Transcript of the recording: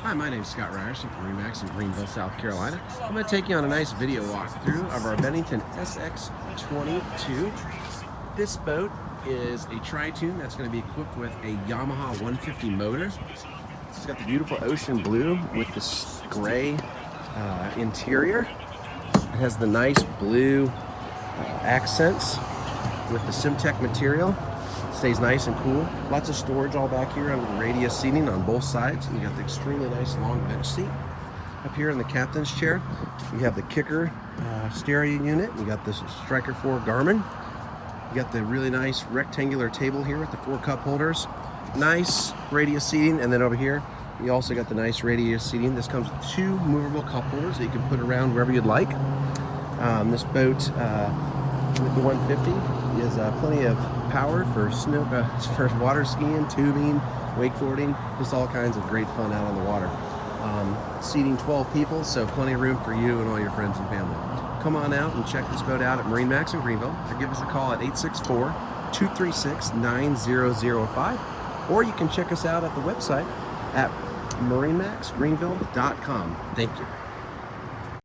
Hi, my name is Scott Ryerson from MarineMax in Greenville, South Carolina. I'm going to take you on a nice video walkthrough of our Bennington SX22. This boat is a tri-tune that's going to be equipped with a Yamaha 150 motor. It's got the beautiful ocean blue with this gray interior. It has the nice blue accents with the Simtech material. Stays nice and cool. Lots of storage all back here under the radius seating on both sides. And you got the extremely nice long bench seat. Up here in the captain's chair, you have the kicker stereo unit. You got this Striker 4 Garmin. You got the really nice rectangular table here with the 4 cup holders. Nice radius seating, and then over here, you also got the nice radius seating. This comes with 2 movable cup holders that you can put around wherever you'd like. This boat with the 150 is plenty of power for snow, for water skiing, tubing, wakeboarding, just all kinds of great fun out on the water. Seating 12 people, so plenty of room for you and all your friends and family. Come on out and check this boat out at MarineMax in Greenville, or give us a call at 864-236-9005, or you can check us out at the website at MarineMaxGreenville.com. Thank you.